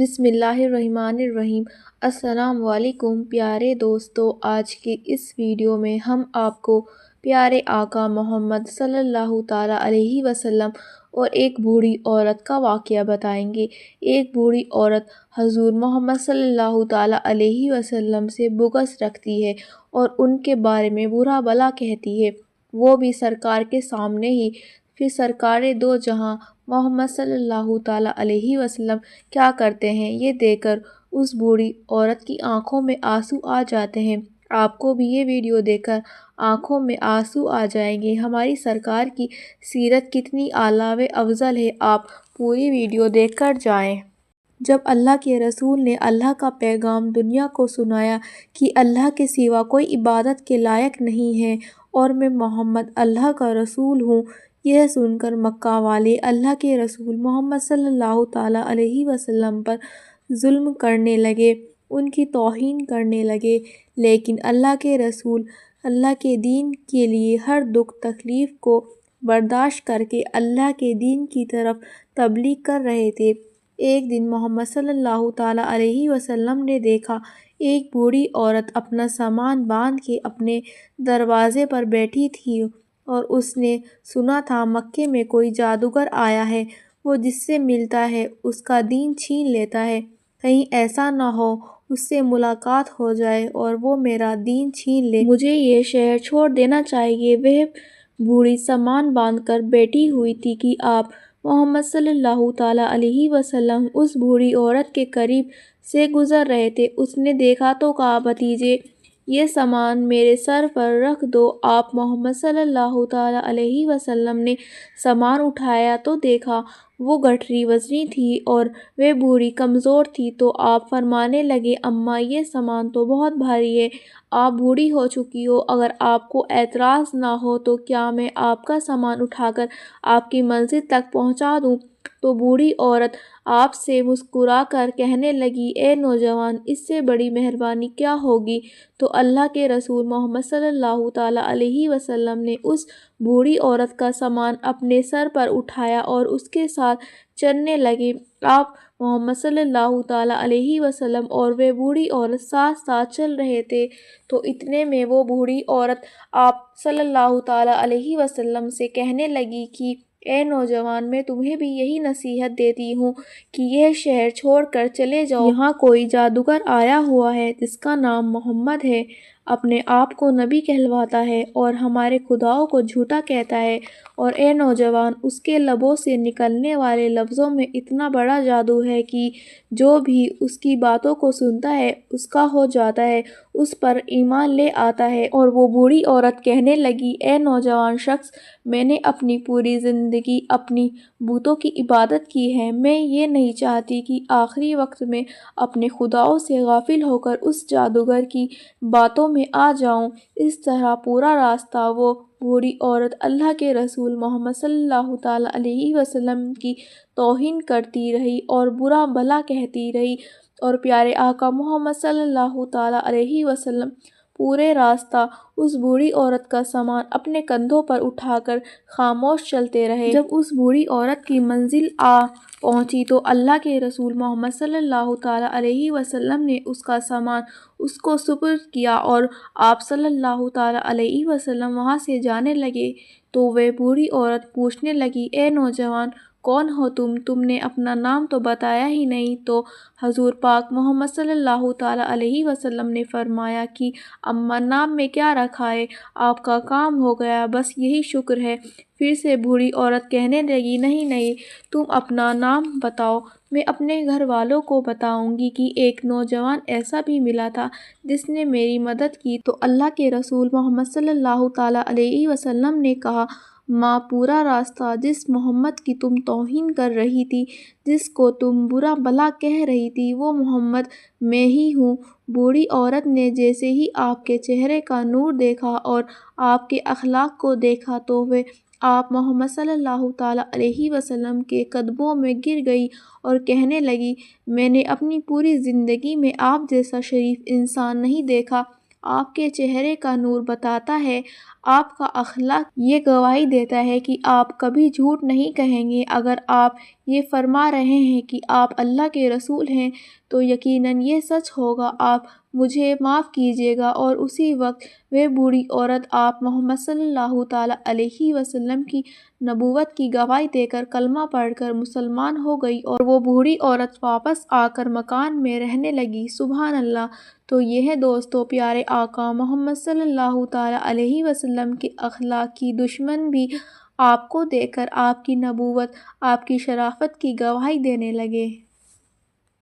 بسم اللہ الرحمن الرحیم۔ السلام علیکم پیارے دوستو، آج کے اس ویڈیو میں ہم آپ کو پیارے آقا محمد صلی اللہ تعالیٰ علیہ وسلم اور ایک بوڑھی عورت کا واقعہ بتائیں گے۔ ایک بوڑھی عورت حضور محمد صلی اللہ تعالیٰ علیہ وسلم سے بغض رکھتی ہے اور ان کے بارے میں برا بھلا کہتی ہے، وہ بھی سرکار کے سامنے ہی۔ پھر سرکار دو جہاں محمد صلی اللہ تعالیٰ علیہ وسلم کیا کرتے ہیں، یہ دیکھ کر اس بوڑھی عورت کی آنکھوں میں آنسو آ جاتے ہیں۔ آپ کو بھی یہ ویڈیو دیکھ کر آنکھوں میں آنسو آ جائیں گے۔ ہماری سرکار کی سیرت کتنی اعلیٰ و افضل ہے، آپ پوری ویڈیو دیکھ کر جائیں۔ جب اللہ کے رسول نے اللہ کا پیغام دنیا کو سنایا کہ اللہ کے سوا کوئی عبادت کے لائق نہیں ہے اور میں محمد اللہ کا رسول ہوں، یہ سن کر مکہ والے اللہ کے رسول محمد صلی اللہ تعالیٰ علیہ وسلم پر ظلم کرنے لگے، ان کی توہین کرنے لگے۔ لیکن اللہ کے رسول اللہ کے دین کے لیے ہر دکھ تکلیف کو برداشت کر کے اللہ کے دین کی طرف تبلیغ کر رہے تھے۔ ایک دن محمد صلی اللہ تعالیٰ علیہ وسلم نے دیکھا ایک بوڑھی عورت اپنا سامان باندھ کے اپنے دروازے پر بیٹھی تھی اور اس نے سنا تھا مکے میں کوئی جادوگر آیا ہے، وہ جس سے ملتا ہے اس کا دین چھین لیتا ہے۔ کہیں ایسا نہ ہو اس سے ملاقات ہو جائے اور وہ میرا دین چھین لے، مجھے یہ شہر چھوڑ دینا چاہیے۔ وہ بوڑھی سامان باندھ کر بیٹھی ہوئی تھی کہ آپ محمد صلی اللہ تعالیٰ علیہ وسلم اس بوڑھی عورت کے قریب سے گزر رہے تھے۔ اس نے دیکھا تو کہا، بھتیجے یہ سامان میرے سر پر رکھ دو۔ آپ محمد صلی اللہ تعالیٰ علیہ وسلم نے سامان اٹھایا تو دیکھا وہ گٹھری وزنی تھی اور وہ بوڑھی کمزور تھی، تو آپ فرمانے لگے، اماں یہ سامان تو بہت بھاری ہے، آپ بوڑھی ہو چکی ہو، اگر آپ کو اعتراض نہ ہو تو کیا میں آپ کا سامان اٹھا کر آپ کی منزل تک پہنچا دوں؟ تو بوڑھی عورت آپ سے مسکرا کر کہنے لگی، اے نوجوان، اس سے بڑی مہربانی کیا ہوگی؟ تو اللہ کے رسول محمد صلی اللہ تعالیٰ علیہ وسلم نے اس بوڑھی عورت کا سامان اپنے سر پر اٹھایا اور اس کے ساتھ چلنے لگے۔ آپ محمد صلی اللہ تعالیٰ علیہ وسلم اور وہ بوڑھی عورت ساتھ ساتھ چل رہے تھے، تو اتنے میں وہ بوڑھی عورت آپ صلی اللہ تعالیٰ علیہ وسلم سے کہنے لگی کہ اے نوجوان، میں تمہیں بھی یہی نصیحت دیتی ہوں کہ یہ شہر چھوڑ کر چلے جاؤ، یہاں کوئی جادوگر آیا ہوا ہے جس کا نام محمد ہے، اپنے آپ کو نبی کہلواتا ہے اور ہمارے خداؤں کو جھوٹا کہتا ہے، اور اے نوجوان، اس کے لبوں سے نکلنے والے لفظوں میں اتنا بڑا جادو ہے کہ جو بھی اس کی باتوں کو سنتا ہے اس کا ہو جاتا ہے، اس پر ایمان لے آتا ہے۔ اور وہ بوڑھی عورت کہنے لگی، اے نوجوان شخص، میں نے اپنی پوری زندگی اپنی بتوں کی عبادت کی ہے، میں یہ نہیں چاہتی کہ آخری وقت میں اپنے خداؤں سے غافل ہو کر اس جادوگر کی باتوں میں آ جاؤں۔ اس طرح پورا راستہ وہ بوڑھی عورت اللہ کے رسول محمد صلی اللہ تعالیٰ علیہ وسلم کی توہین کرتی رہی اور برا بھلا کہتی رہی، اور پیارے آقا محمد صلی اللہ تعالیٰ علیہ وسلم پورے راستہ اس بوڑھی عورت کا سامان اپنے کندھوں پر اٹھا کر خاموش چلتے رہے۔ جب اس بوڑھی عورت کی منزل آ پہنچی تو اللہ کے رسول محمد صلی اللہ تعالیٰ علیہ وسلم نے اس کا سامان اس کو سپرد کیا اور آپ صلی اللہ تعالیٰ علیہ وسلم وہاں سے جانے لگے۔ تو وہ بوڑھی عورت پوچھنے لگی، اے نوجوان، کون ہو تم نے اپنا نام تو بتایا ہی نہیں؟ تو حضور پاک محمد صلی اللہ تعالیٰ علیہ وسلم نے فرمایا کہ اماں، نام میں کیا رکھا ہے، آپ کا کام ہو گیا، بس یہی شکر ہے۔ پھر سے بوڑھی عورت کہنے لگی، نہیں نہیں، تم اپنا نام بتاؤ، میں اپنے گھر والوں کو بتاؤں گی کہ ایک نوجوان ایسا بھی ملا تھا جس نے میری مدد کی۔ تو اللہ کے رسول محمد صلی اللہ تعالیٰ علیہ وسلم نے کہا، ماں، پورا راستہ جس محمد کی تم توہین کر رہی تھی، جس کو تم برا بھلا کہہ رہی تھی، وہ محمد میں ہی ہوں۔ بوڑھی عورت نے جیسے ہی آپ کے چہرے کا نور دیکھا اور آپ کے اخلاق کو دیکھا تو وہ آپ محمد صلی اللہ تعالیٰ علیہ وسلم کے قدموں میں گر گئی اور کہنے لگی، میں نے اپنی پوری زندگی میں آپ جیسا شریف انسان نہیں دیکھا، آپ کے چہرے کا نور بتاتا ہے، آپ کا اخلاق یہ گواہی دیتا ہے کہ آپ کبھی جھوٹ نہیں کہیں گے۔ اگر آپ یہ فرما رہے ہیں کہ آپ اللہ کے رسول ہیں تو یقیناً یہ سچ ہوگا۔ آپ مجھے معاف کیجیے گا۔ اور اسی وقت وہ بوڑھی عورت آپ محمد صلی اللہ تعالیٰ علیہ وسلم کی نبوت کی گواہی دے کر کلمہ پڑھ کر مسلمان ہو گئی اور وہ بوڑھی عورت واپس آ کر مکان میں رہنے لگی۔ سبحان اللہ۔ تو یہ ہے دوستو پیارے آقا محمد صلی اللہ تعالیٰ علیہ وسلم کے اخلاق کی دشمن بھی آپ کو دیکھ کر آپ کی نبوت، آپ کی شرافت کی گواہی دینے لگے۔